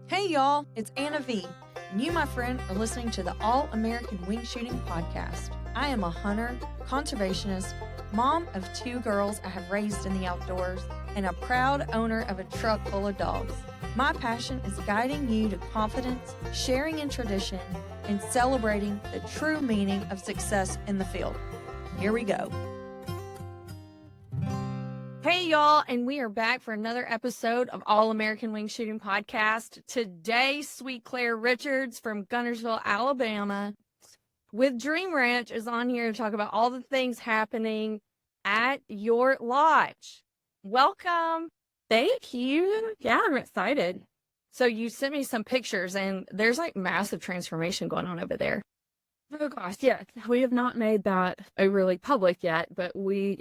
Hey y'all, it's Anna V, and you, my friend, are listening to the All American Wing Shooting Podcast. I am a hunter, conservationist, mom of 2 girls I have raised in the outdoors, and a proud owner of a truck full of dogs. My passion is guiding you to confidence, sharing in tradition, and celebrating the true meaning of success in the field. Here we go. Hey y'all, and we are back for another episode of All American Wing Shooting Podcast. Today, Sweet Claire Richards from Gunnersville, Alabama, with Dream Ranch is on here to talk about all the things happening at your lodge. Welcome. Thank you. Yeah, I'm excited. So you sent me some pictures, and there's like massive transformation going on over there. Oh gosh, yes. We have not made that really public yet, but we'll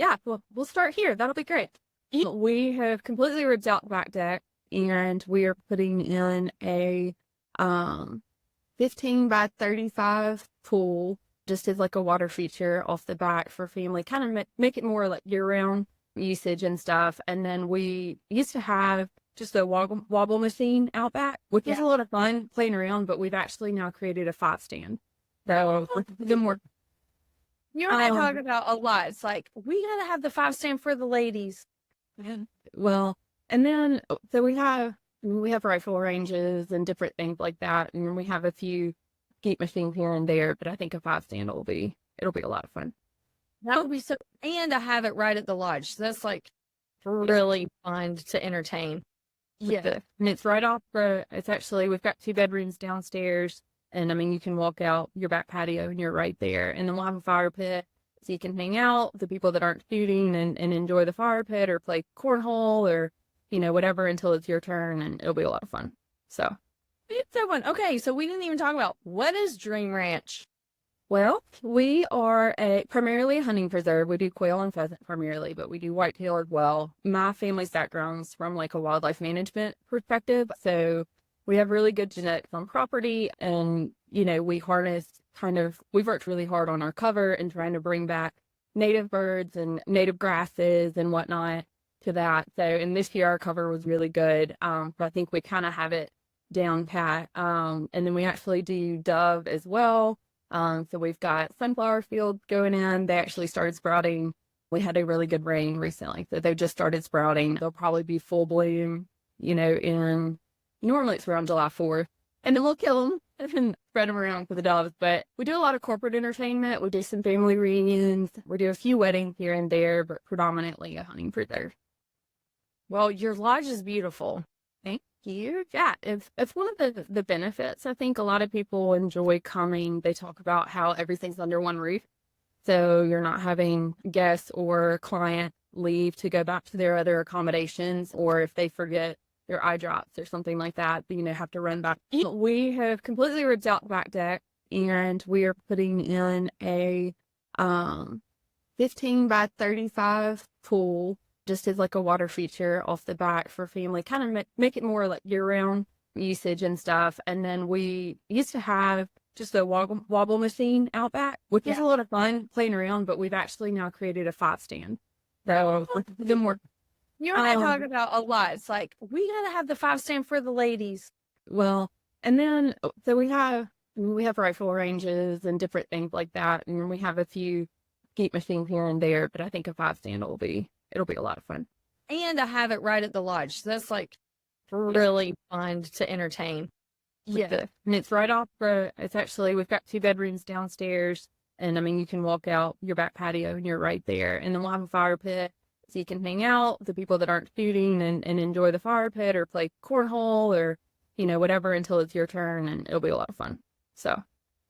start here. That'll be great. We have completely ripped out the back deck, and we are putting in a 15 by 35 pool, just as like a water feature off the back for family, kind of make it more like year-round usage and stuff. And then we used to have just a wobble machine out back, which was a lot of fun playing around, but we've actually now created a 5 stand. So the more you and I talk about a lot. It's like, we gotta have the 5 stand for the ladies. Well, and then so we have rifle ranges and different things like that, and we have a few skeet machines here and there. But I think a 5 stand it'll be a lot of fun. That would be so, and I have it right at the lodge. So that's like really fun to entertain. Yeah, and it's right off it's actually, we've got 2 bedrooms downstairs. And I mean, you can walk out your back patio and you're right there. And then we'll have a fire pit so you can hang out with the people that aren't shooting and enjoy the fire pit or play cornhole or, whatever until it's your turn. And it'll be a lot of fun. So it's so fun. Okay, so we didn't even talk about, what is Dream Ranch? Well, we are primarily a hunting preserve. We do quail and pheasant primarily, but we do whitetail as well. My family's background's from like a wildlife management perspective. So we have really good genetics on property, and, we we've worked really hard on our cover and trying to bring back native birds and native grasses and whatnot to that. So, and this year our cover was really good. But I think we kind of have it down pat. And then we actually do dove as well. So we've got sunflower fields going in. They actually started sprouting. We had a really good rain recently, so they just started sprouting. They'll probably be full bloom, normally it's around July 4th, and then we'll kill them and spread them around for the doves. But we do a lot of corporate entertainment. We do some family reunions. We do a few weddings here and there, but predominantly a hunting preserve. Well, your lodge is beautiful. Thank you. Yeah, it's one of the benefits. I think a lot of people enjoy coming. They talk about how everything's under one roof. So you're not having guests or client leave to go back to their other accommodations, or if they forget their eye drops or something like that, have to run back. We have completely ripped out the back deck, and we are putting in a 15 by 35 pool, just as like a water feature off the back for family, kind of make it more like year-round usage and stuff. And then we used to have just a wobble machine out back, which was a lot of fun playing around, but we've actually now created a 5 stand. So the more you and I talk about a lot. It's like, we gotta have the 5 stand for the ladies. Well, and then so we have rifle ranges and different things like that, and we have a few skeet machines here and there. But I think a 5 stand it'll be a lot of fun. And I have it right at the lodge. So that's like really fun to entertain. Yeah, and it's right off it's actually, we've got 2 bedrooms downstairs, and I mean, you can walk out your back patio and you're right there. And then we'll have a fire pit so you can hang out with the people that aren't shooting and enjoy the fire pit or play cornhole or, whatever until it's your turn, and it'll be a lot of fun. So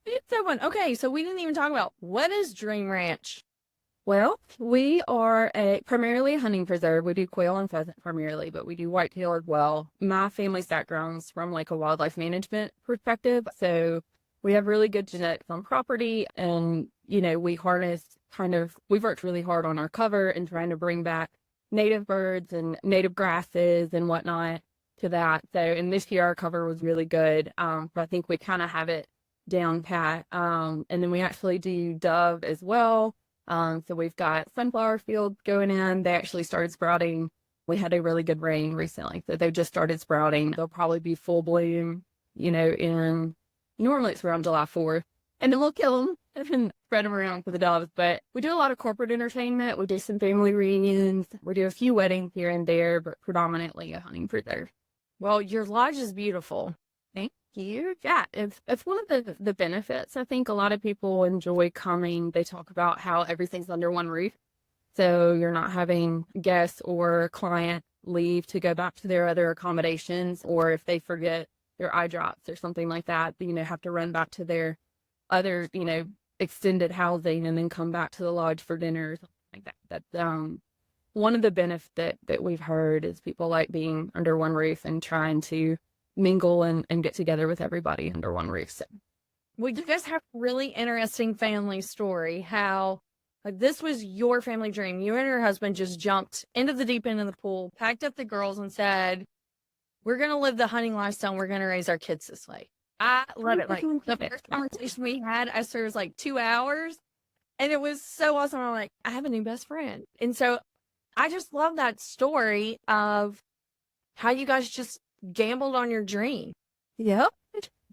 it's so fun. Okay, so we didn't even talk about, what is Dream Ranch? Well, we are primarily a hunting preserve. We do quail and pheasant primarily, but we do whitetail as well. My family's background's from like a wildlife management perspective. So we have really good genetics on property, and, we've worked really hard on our cover and trying to bring back native birds and native grasses and whatnot to that. So, and this year our cover was really good. But I think we kind of have it down pat. And then we actually do dove as well. So we've got sunflower fields going in. They actually started sprouting We had a really good rain recently, so they've just started sprouting. They'll probably be full bloom, in normally it's around July 4th. And then we'll kill them and spread them around for the doves. But we do a lot of corporate entertainment. We do some family reunions. We do a few weddings here and there, but predominantly a hunting preserve. Well, your lodge is beautiful. Thank you. Yeah, it's one of the benefits. I think a lot of people enjoy coming. They talk about how everything's under one roof. So you're not having guests or client leave to go back to their other accommodations, or if they forget their eye drops or something like that, have to run back to their other, extended housing and then come back to the lodge for dinner or something like that. That's one of the benefits that we've heard is people like being under one roof and trying to mingle and get together with everybody under one roof. So, well, you guys have a really interesting family story, how like this was your family dream. You and your husband just jumped into the deep end of the pool, packed up the girls and said, we're going to live the hunting lifestyle and we're going to raise our kids this way. I love it. Like the first conversation we had, I swear it was like 2 hours and it was so awesome. I'm like, I have a new best friend. And so I just love that story of how you guys just gambled on your dream. Yep.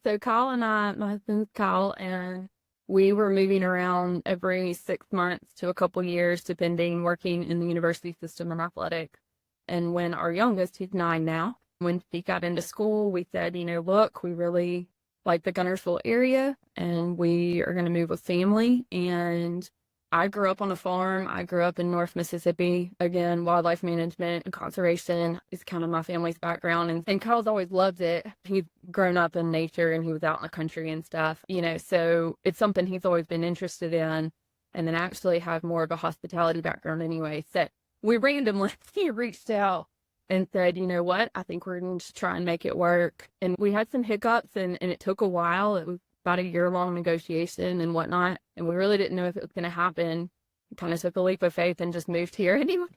So Kyle and my husband's Kyle, and we were moving around every 6 months to a couple years, depending, working in the university system of athletics. And when our youngest, he's 9 now, when he got into school, we said, look, we really like the Gunnersville area and we are going to move with family. And I grew up on a farm. I grew up in North Mississippi. Again, wildlife management and conservation is kind of my family's background. And Kyle's always loved it. He's grown up in nature and he was out in the country and stuff, so it's something he's always been interested in. And then actually have more of a hospitality background anyway. So we randomly, he reached out and said, you know what, I think we're going to try and make it work. And we had some hiccups and it took a while. It was about a year-long negotiation and whatnot. And we really didn't know if it was going to happen. We kind of took a leap of faith and just moved here anyway.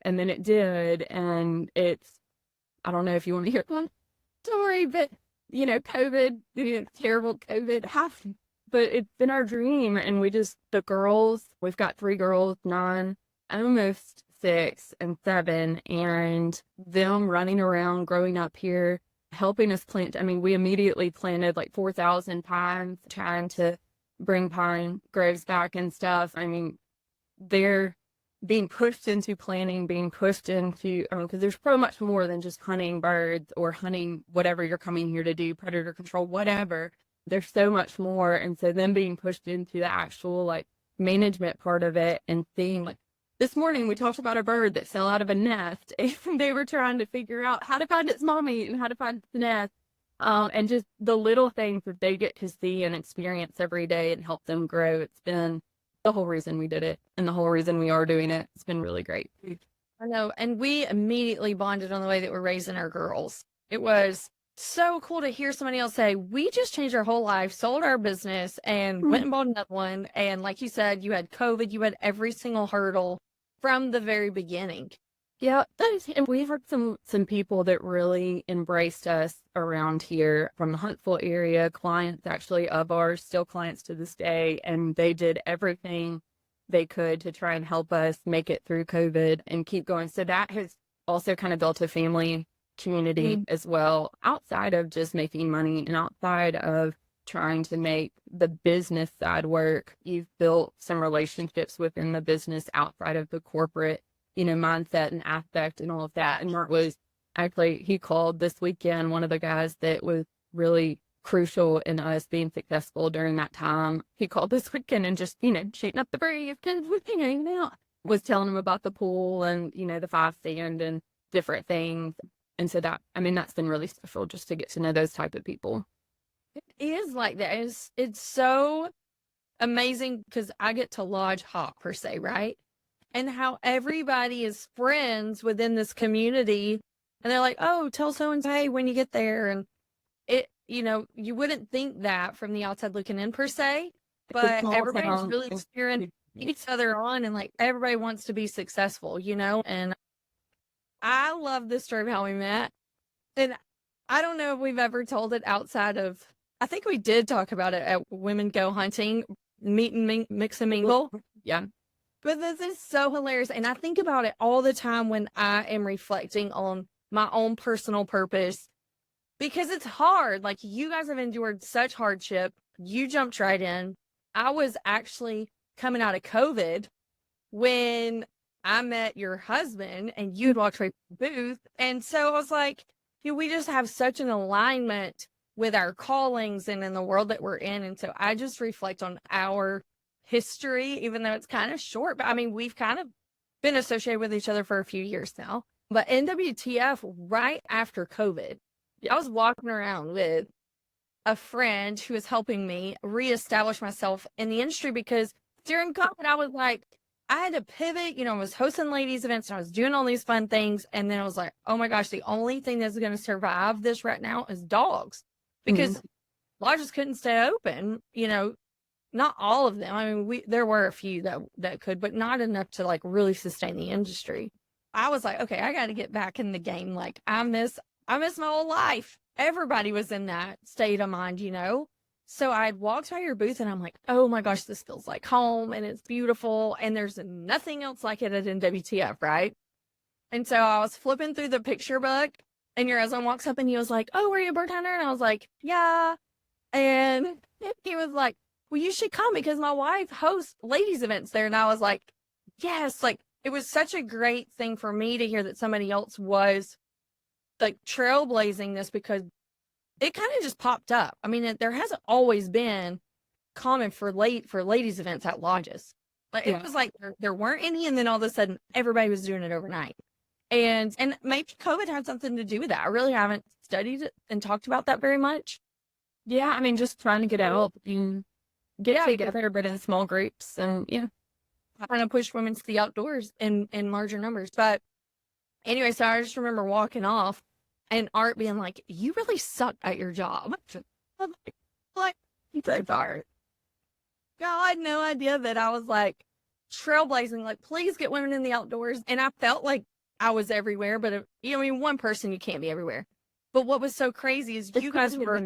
And then it did. And I don't know if you want to hear one story, but, COVID, terrible COVID happened. But it's been our dream. And we've got 3 girls, 9, almost 6 and 7, and them running around growing up here, helping us plant. I mean, we immediately planted like 4,000 pines, trying to bring pine groves back and stuff. I mean, they're being pushed into planting, being pushed into, because there's so much more than just hunting birds or hunting whatever you're coming here to do, predator control, whatever. There's so much more. And so them being pushed into the actual like management part of it and seeing like, this morning, we talked about a bird that fell out of a nest, and they were trying to figure out how to find its mommy and how to find its nest. And just the little things that they get to see and experience every day and help them grow. It's been the whole reason we did it and the whole reason we are doing it. It's been really great. I know. And we immediately bonded on the way that we're raising our girls. It was so cool to hear somebody else say, we just changed our whole life, sold our business, and went and bought another one. And like you said, you had COVID, you had every single hurdle from the very beginning. Yeah, and we've heard some people that really embraced us around here from the Huntsville area, clients actually of ours, still clients to this day, and they did everything they could to try and help us make it through COVID and keep going. So that has also kind of built a family community as well, outside of just making money and outside of trying to make the business side work. You've built some relationships within the business outside of the corporate, mindset and aspect and all of that. And Mark was actually, he called this weekend, one of the guys that was really crucial in us being successful during that time. He called this weekend and just, shooting up the breeze, hanging out, was telling him about the pool and, the 5 stand and different things. And so that's been really special just to get to know those type of people. It is like that. It's so amazing because I get to lodge hop per se, right? And how everybody is friends within this community. And they're like, oh, tell so-and-so, hey, when you get there. And it, you wouldn't think that from the outside looking in per se, but everybody's really cheering each other on and like everybody wants to be successful, and I love this story of how we met. And I don't know if we've ever told it outside of, I think we did talk about it at Women Go Hunting, meet and mix and mingle. Yeah. But this is so hilarious. And I think about it all the time when I am reflecting on my own personal purpose because it's hard. Like, you guys have endured such hardship. You jumped right in. I was actually coming out of COVID when I met your husband and you'd walked right from the booth. And so I was like, we just have such an alignment with our callings and in the world that we're in. And so I just reflect on our history, even though it's kind of short. But I mean, we've kind of been associated with each other for a few years now. But NWTF, right after COVID, I was walking around with a friend who was helping me reestablish myself in the industry because during COVID, I was like, I had to pivot, I was hosting ladies events and I was doing all these fun things. And then I was like, oh my gosh, the only thing that's going to survive this right now is dogs because lodges couldn't stay open, not all of them. I mean, there were a few that could, but not enough to like really sustain the industry. I was like, okay, I got to get back in the game. Like I miss my whole life. Everybody was in that state of mind, So I'd walked by your booth and I'm like, oh my gosh, this feels like home and it's beautiful. And there's nothing else like it at NWTF, right? And so I was flipping through the picture book and your husband walks up and he was like, oh, were you a bird hunter? And I was like, yeah. And he was like, well, you should come because my wife hosts ladies events there. And I was like, yes, like it was such a great thing for me to hear that somebody else was like trailblazing this because it kind of just popped up. I mean, there hasn't always been common for ladies events at lodges. Like it was like there weren't any, and then all of a sudden everybody was doing it overnight. And maybe COVID had something to do with that. I really haven't studied it and talked about that very much. Yeah, I mean, just trying to get out and get together, but in small groups, and trying to push women to the outdoors in larger numbers. But anyway, so I just remember walking off and Art being like, you really suck at your job. I'm like, so tired. God, I had no idea that I was like trailblazing, like, please get women in the outdoors. And I felt like I was everywhere, but one person, you can't be everywhere. But what was so crazy is you guys were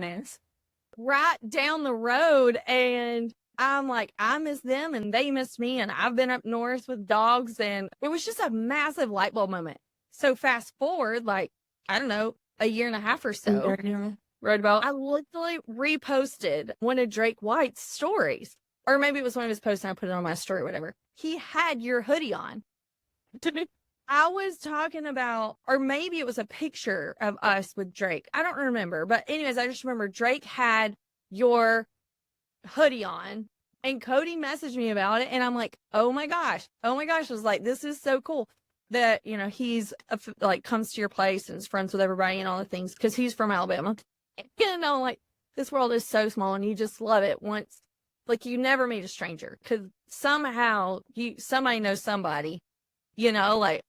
right down the road, and I'm like, I miss them and they miss me, and I've been up north with dogs, and it was just a massive light bulb moment. So fast forward, like, I don't know, a year and a half or so, right about. I literally reposted one of Drake White's stories, or maybe it was one of his posts and I put it on my story, whatever. He had your hoodie on. I was talking about, or maybe it was a picture of us with Drake. I don't remember. But anyways, I just remember Drake had your hoodie on and Cody messaged me about it. And I'm like, oh my gosh. I was like, this is so cool that, he's like comes to your place and is friends with everybody and all the things because he's from Alabama. Like this world is so small and you just love it once. Like you never meet a stranger because somehow somebody knows somebody, like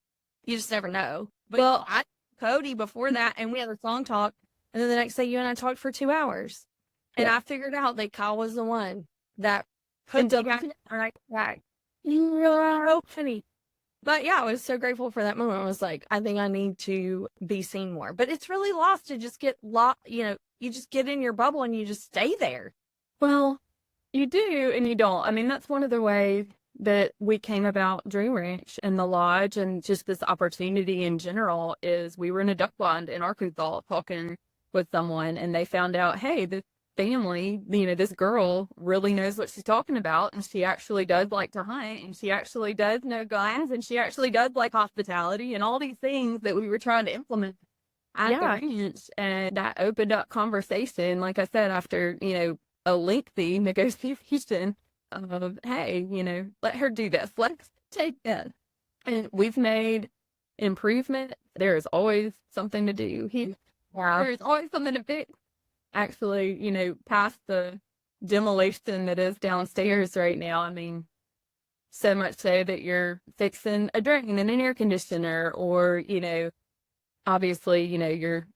you just never know. But well, I Cody before that, and we had a song talk, and then the next day you and I talked for 2 hours, and I figured out that Kyle was the one that put the right back. You're so funny. But yeah, I was so grateful for that moment. I was like, I think I need to be seen more. But it's really lost to just get you just get in your bubble and you just stay there. Well, you do and you don't. I mean, that's one of the ways that we came about Dream Ranch and the lodge and just this opportunity in general is we were in a duck blind in Arkansas talking with someone and they found out, hey, this family, this girl really knows what she's talking about and she actually does like to hunt and she actually does know guys and she actually does like hospitality and all these things that we were trying to implement at the ranch. And that opened up conversation, like I said, after, a lengthy negotiation of, hey, let her do this. Let's take that. And we've made improvement. There is always something to do. There's always something to fix. Actually, past the demolition that is downstairs right now. I mean, so much so that you're fixing a drain and an air conditioner or, obviously, you're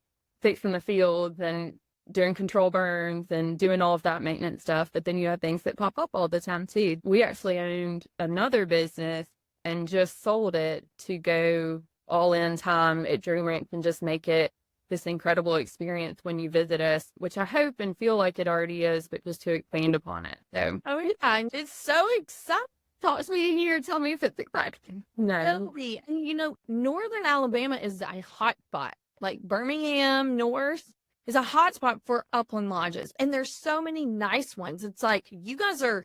fixing the fields and doing control burns and doing all of that maintenance stuff. But then you have things that pop up all the time too. We actually owned another business and just sold it to go all in time at Dream Ranch and just make it this incredible experience when you visit us, which I hope and feel like it already is, but just to expand upon it. So, oh yeah, it's so exciting. talk to me in here and tell me if it's exciting. No. Totally. And Northern Alabama is a hot spot. Like Birmingham North is a hot spot for upland lodges. And there's so many nice ones. It's like you guys are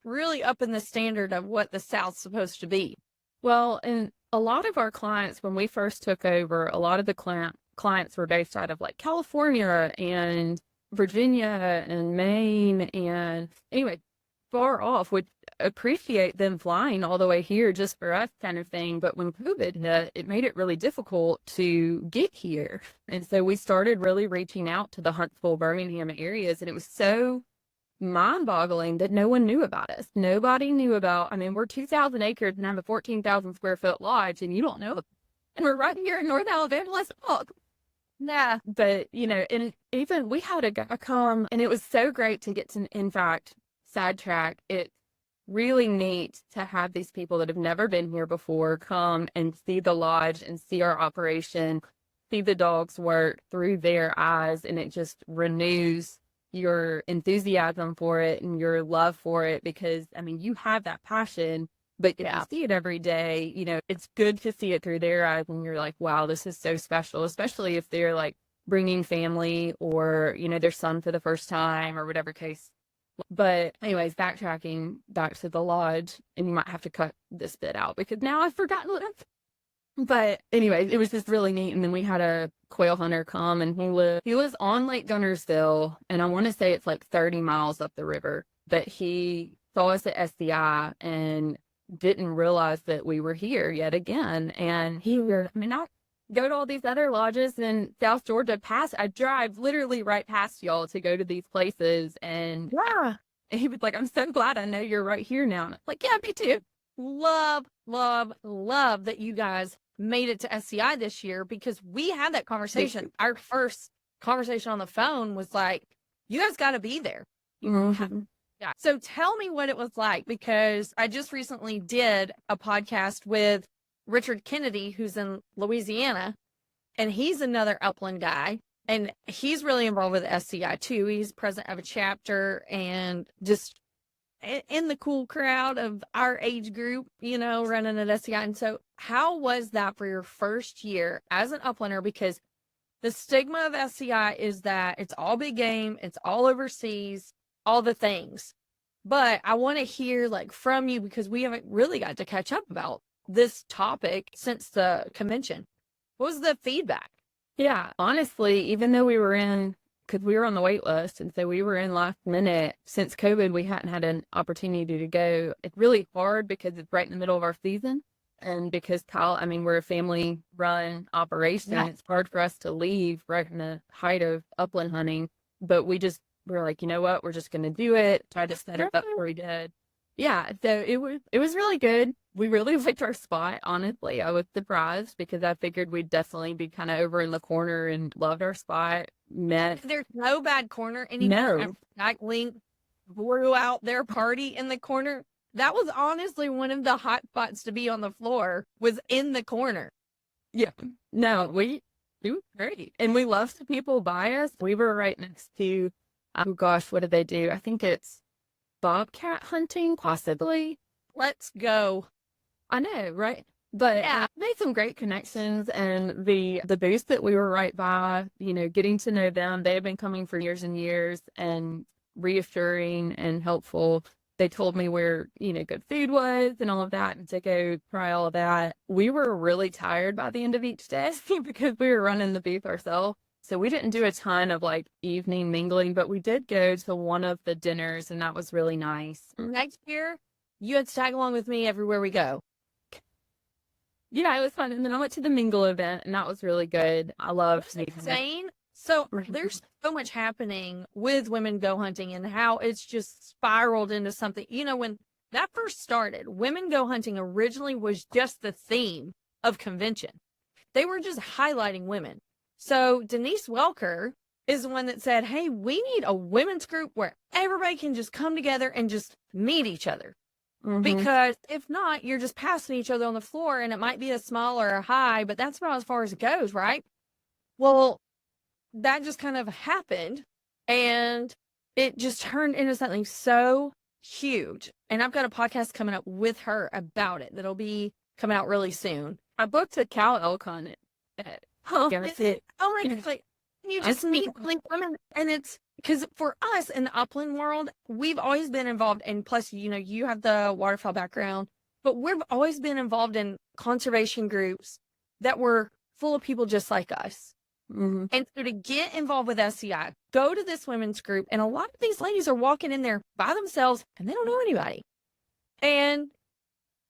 really up in the standard of what the South's supposed to be. Well, and a lot of our clients, when we first took over, a lot of the clients were based out of like California and Virginia and Maine. And anyway, far off, would appreciate them flying all the way here just for us kind of thing. But when COVID hit, it made it really difficult to get here. And so we started really reaching out to the Huntsville, Birmingham areas. And it was so mind-boggling that no one knew about us. Nobody knew about, I mean, we're 2,000 acres and have a 14,000 square foot lodge, and you don't know. And we're right here in North Alabama. Let's talk. Nah. But, and even we had a guy come, and it was so great to get to, in fact, sidetrack. It's really neat to have these people that have never been here before come and see the lodge and see our operation, see the dogs work through their eyes, and it just renews your enthusiasm for it and your love for it, because I mean, you have that passion, but you see it every day. It's good to see it through their eyes, and you're like, wow, this is so special, especially if they're like bringing family or their son for the first time or whatever case. But anyways, backtracking back to the lodge, and you might have to cut this bit out because now I've forgotten what but anyways, it was just really neat. And then we had a quail hunter come, and he was on Lake Gunnersville, and I want to say it's like 30 miles up the river, but he saw us at SCI and didn't realize that we were here yet again. And I go to all these other lodges in South Georgia I drive literally right past y'all to go to these places. And he was like, I'm so glad I know you're right here now. And I'm like, yeah, me too. Love, love, love that you guys made it to SCI this year, because we had that conversation. Our first conversation on the phone was like, you guys got to be there. Mm-hmm. Yeah. So tell me what it was like, because I just recently did a podcast with Richard Kennedy, who's in Louisiana, and he's another upland guy, and he's really involved with SCI too. He's president of a chapter and just in the cool crowd of our age group, running at SCI. And so how was that for your first year as an uplander? Because the stigma of SCI is that it's all big game, it's all overseas, all the things. But I want to hear from you, because we haven't really got to catch up about this topic since the convention. What was the feedback? Yeah, honestly, even though we were because we were on the wait list, and so we were in last minute. Since COVID, we hadn't had an opportunity to go. It's really hard because it's right in the middle of our season, and because we're a family-run operation. Yeah. It's hard for us to leave right in the height of upland hunting, but we're like, you know what? We're just going to do it. Try to set it up where we did. Yeah, so it was really good. We really liked our spot, honestly. I was surprised because I figured we'd definitely be kind of over in the corner, and loved our spot. There's no bad corner anymore. No. Link blew out their party in the corner. That was honestly one of the hot spots to be on the floor, was in the corner. Yeah. No, it was great. And we loved the people by us. We were right next to, oh gosh, what did they do? I think it's bobcat hunting, possibly. Let's go. I know, right? But yeah, made some great connections, and the booth that we were right by, getting to know them. They had been coming for years and years, and reassuring and helpful. They told me where, good food was and all of that, and to go try all of that. We were really tired by the end of each day because we were running the booth ourselves. So we didn't do a ton of evening mingling, but we did go to one of the dinners, and that was really nice. Next year, you had to tag along with me everywhere we go. Yeah, it was fun. And then I went to the mingle event, and that was really good. I love insane. So there's so much happening with Women Go Hunting, and how it's just spiraled into something. When that first started, Women Go Hunting originally was just the theme of convention. They were just highlighting women. So Denise Welker is the one that said, hey, we need a women's group where everybody can just come together and just meet each other. Mm-hmm. Because if not, you're just passing each other on the floor, and it might be a small or a high, but that's about as far as it goes, right? Well, that just kind of happened, and it just turned into something so huge. And I've got a podcast coming up with her about it that'll be coming out really soon. I booked a cow elk hunt Yeah, that's it. Oh my God. Like, you just meet like women, and it's because for us in the upland world, we've always been involved. And plus, you have the waterfowl background, but we've always been involved in conservation groups that were full of people just like us. Mm-hmm. And so to get involved with SCI, go to this women's group, and a lot of these ladies are walking in there by themselves and they don't know anybody. And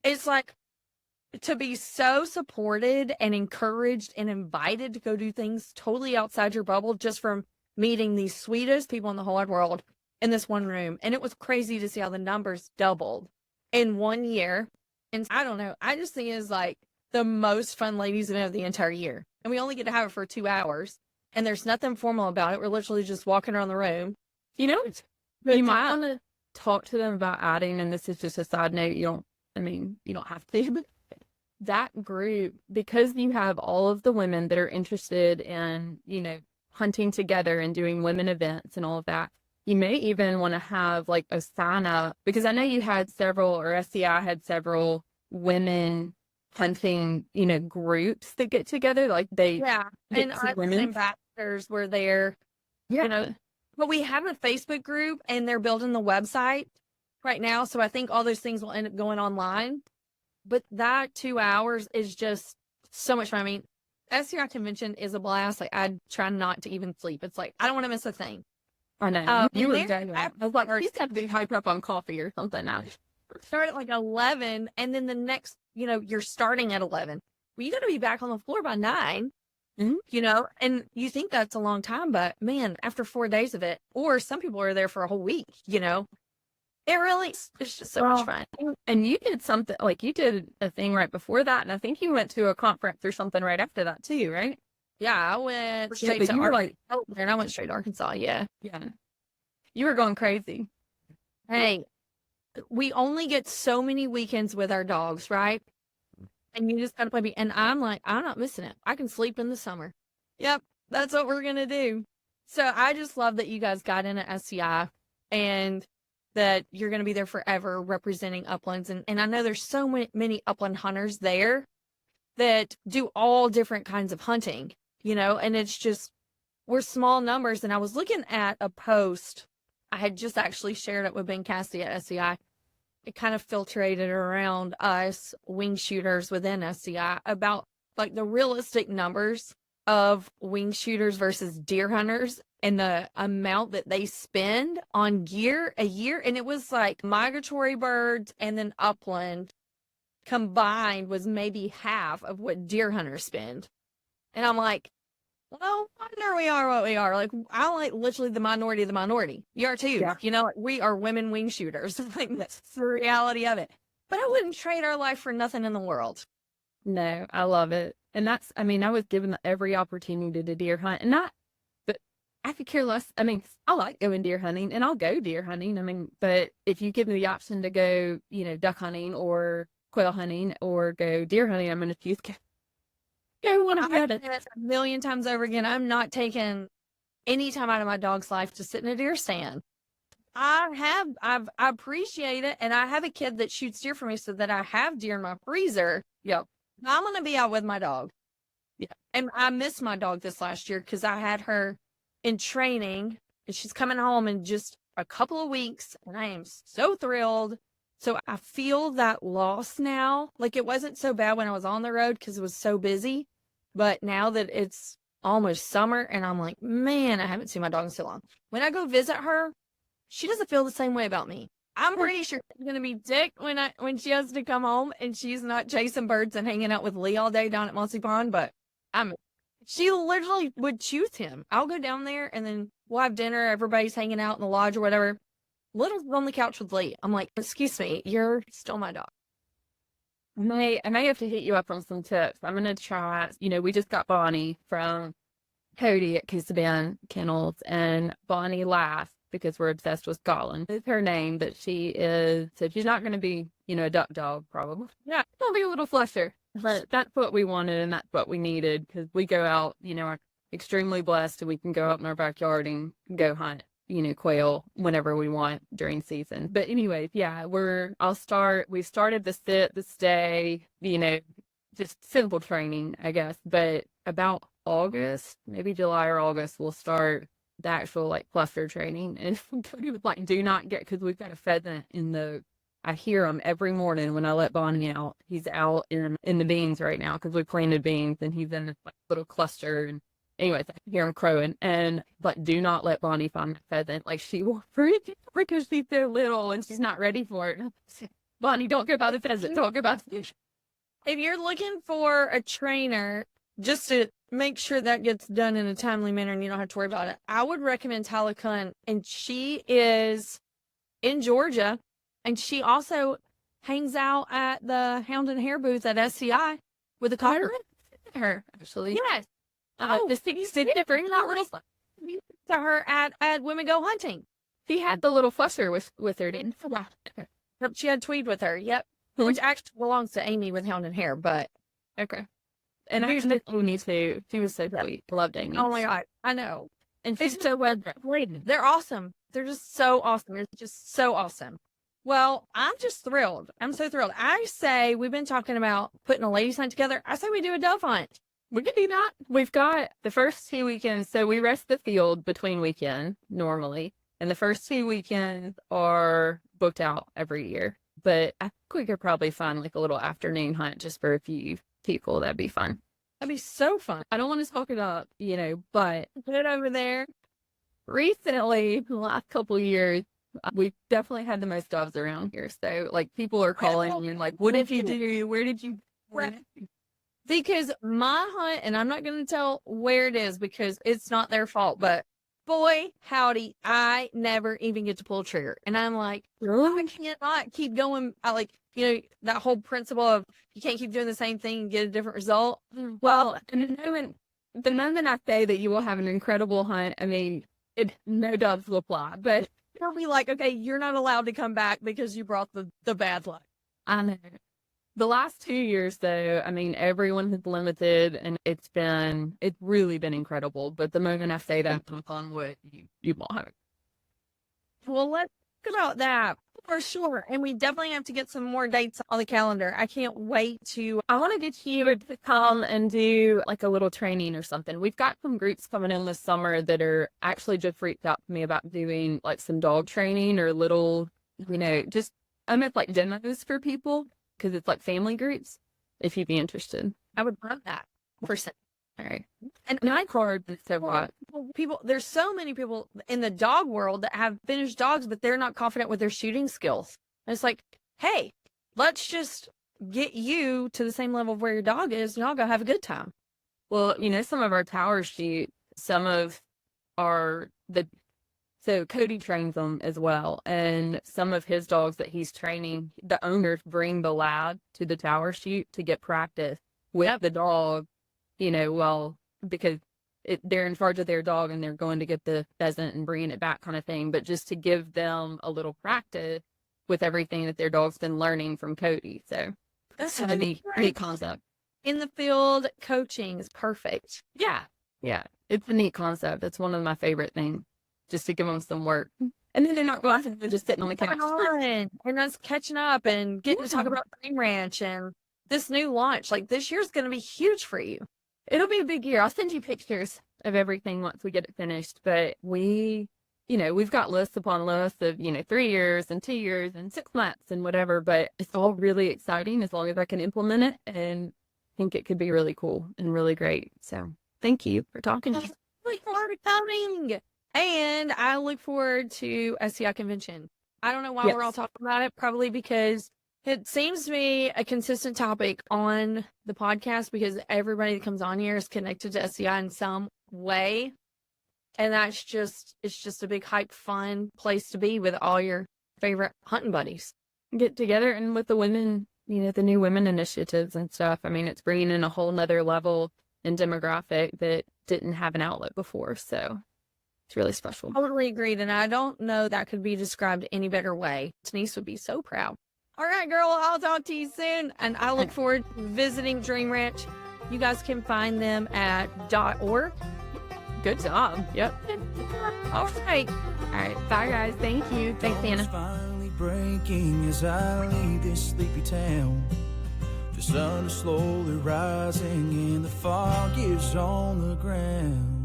it's like, to be so supported and encouraged and invited to go do things totally outside your bubble just from meeting the sweetest people in the whole wide world in this one room. And it was crazy to see how the numbers doubled in 1 year. And I don't know, I just think it's like the most fun ladies event of the entire year. And we only get to have it for 2 hours. And there's nothing formal about it. We're literally just walking around the room. You might want to talk to them about adding, and this is just a side note, you don't have to, but that group, because you have all of the women that are interested in, hunting together and doing women events and all of that, you may even want to have like a sign up, because I know you had several, or SCI had several women hunting, groups that get together, like and our ambassadors were there, but we have a Facebook group and they're building the website right now, so I think all those things will end up going online. But that 2 hours is just so much fun. I mean, SCI convention is a blast. Like, I try not to even sleep. It's like, I don't want to miss a thing. I know. You were exactly right. I was like, he's got to be hyped up on coffee or something now. Start at like 11, and then the next, you're starting at 11. Well, you got to be back on the floor by 9, and you think that's a long time, but man, after 4 days of it, or some people are there for a whole week, It really, it's just so much fun. And you did something, like you did a thing right before that, and I think you went to a conference or something right after that too, right? Yeah, I went straight to Arkansas, and I went straight to Arkansas, yeah. You were going crazy. Hey, we only get so many weekends with our dogs, right? And you just gotta play, and I'm like, I'm not missing it. I can sleep in the summer. Yep, that's what we're gonna do. So I just love that you guys got in at SCI, and that you're going to be there forever representing uplands. And I know there's so many upland hunters there that do all different kinds of hunting, and it's just, we're small numbers. And I was looking at a post. I had just actually shared it with Ben Cassidy at SCI. It kind of filtrated around us wing shooters within SCI about like the realistic numbers of wing shooters versus deer hunters and the amount that they spend on gear a year. And it was like migratory birds and then upland combined was maybe half of what deer hunters spend. And I'm like, well, wonder we are what we are. Like, I'm like literally the minority of the minority. You are too. Yeah. Like, we are women wing shooters. Like, that's the reality of it. But I wouldn't trade our life for nothing in the world. No, I love it. And that's, I was given every opportunity to deer hunt, but I could care less. I like going deer hunting, and I'll go deer hunting. But if you give me the option to go, duck hunting or quail hunting or go deer hunting, I'm going to choose go one of it a million times over again. I'm not taking any time out of my dog's life to sit in a deer stand. I appreciate it, and I have a kid that shoots deer for me, so that I have deer in my freezer. Yep. I'm going to be out with my dog. Yeah. And I missed my dog this last year because I had her in training, and she's coming home in just a couple of weeks, and I am so thrilled. So I feel that loss now. Like, it wasn't so bad when I was on the road because it was so busy, but now that it's almost summer, and I'm like, man, I haven't seen my dog in so long. When I go visit her, she doesn't feel the same way about me. I'm pretty sure she's gonna be ticked when she has to come home and she's not chasing birds and hanging out with Lee all day down at Mossy Pond. But she literally would choose him. I'll go down there and then we'll have dinner. Everybody's hanging out in the lodge or whatever. Little's on the couch with Lee. I'm like, excuse me, you're still my dog. I may have to hit you up on some tips. I'm gonna try. We just got Bonnie from Cody at Kisaban Kennels, and Bonnie laughed because we're obsessed with Scotland. It's her name, but she's not going to be, a duck dog, probably. Yeah, she'll be a little flusher. But that's what we wanted, and that's what we needed, because we go out, are extremely blessed, and we can go out in our backyard and go hunt. quail whenever we want during season. But anyways, yeah, we started the sit, the stay, just simple training, I guess. But about August, maybe July or August, we'll start the actual like cluster training. And Cody was like, do not get, because we've got a pheasant I hear him every morning when I let Bonnie out. He's out in the beans right now because we planted beans, and he's in this like little cluster. And anyways, I can hear him crowing. And but do not let Bonnie find the pheasant. Like, she will freak because she's so little and she's not ready for it. Bonnie, don't go by the pheasant. Don't go by the fish. If you're looking for a trainer, just to make sure that gets done in a timely manner and you don't have to worry about it, I would recommend Tyler Kuhn. And she is in Georgia. And she also hangs out at the Hound and Hare booth at SCI with a cocker. Her, actually. Yes. The city to bring that little to her at Women Go Hunting. She had the little flusher with her, didn't she? She had Tweed with her, yep. Which actually belongs to Amy with Hound and Hare, but okay. And I actually me too. She was so sweet. Loved Amy. Oh my God, I know. And she's so well played. They're awesome. They're just so awesome. They're just so awesome. Well, I'm just thrilled. I'm so thrilled. I say we've been talking about putting a ladies' hunt together. I say we do a dove hunt. We could do that. We've got the first 2 weekends. So we rest the field between weekends normally. And the first 2 weekends are booked out every year. But I think we could probably find like a little afternoon hunt just for a few people. That'd be fun. That'd be so fun. I don't want to talk it up, but put it over there. Recently, the last couple of years, we've definitely had the most doves around here. So, like, people are calling and like, what did you do? Where did you? Because my hunt, and I'm not going to tell where it is because it's not their fault, but boy, howdy, I never even get to pull a trigger. And I'm like, I cannot keep going. That whole principle of you can't keep doing the same thing and get a different result. Well, and the moment I say that you will have an incredible hunt, I mean, no doves will fly, but they'll be like, okay, you're not allowed to come back because you brought the bad luck. I know. The last 2 years, though, I mean, everyone has limited, and it's really been incredible. But the moment I say that, on what you won't have it. Well, let's talk about that for sure. And we definitely have to get some more dates on the calendar. I can't wait to. I want to get you to come and do like a little training or something. We've got some groups coming in this summer that are actually just reached out to me about doing like some dog training or little, just almost like demos for people. Because it's like family groups, if you'd be interested. I would love that. %. All right. And I card so what? There's so many people in the dog world that have finished dogs, but they're not confident with their shooting skills. And it's like, hey, let's just get you to the same level of where your dog is, and y'all go have a good time. Well, some of our tower shoot, some of so Cody trains them as well. And some of his dogs that he's training, the owners bring the lab to the tower shoot to get practice with the dog, because they're in charge of their dog and they're going to get the pheasant and bringing it back kind of thing. But just to give them a little practice with everything that their dog's been learning from Cody. So that's a neat concept. In the field, coaching is perfect. Yeah. Yeah. It's a neat concept. It's one of my favorite things. Just to give them some work. And then they're not going, they're just sitting on the couch. And us catching up and getting to talk about Dream Ranch and this new launch. Like, this year's going to be huge for you. It'll be a big year. I'll send you pictures of everything once we get it finished. But we've got lists upon lists of, 3 years and 2 years and 6 months and whatever. But it's all really exciting as long as I can implement it. And I think it could be really cool and really great. So thank you for talking to me. Look forward to coming. And I look forward to SCI convention. I don't know why we're all talking about it. Probably because it seems to be a consistent topic on the podcast because everybody that comes on here is connected to SCI in some way. And it's just a big hype, fun place to be with all your favorite hunting buddies. Get together and with the women, the new women initiatives and stuff. I mean, it's bringing in a whole nother level and demographic that didn't have an outlet before. So it's really special. Totally agreed. And I don't know that could be described any better way. Denise would be so proud. All right, girl, I'll talk to you soon. And I look forward to visiting Dream Ranch. You guys can find them at .org. Good job. Yep. All right. Bye, guys. Thank you. Thanks, Dawn's Anna. finally breaking as I leave this sleepy town. The sun is slowly rising and the fog is on the ground.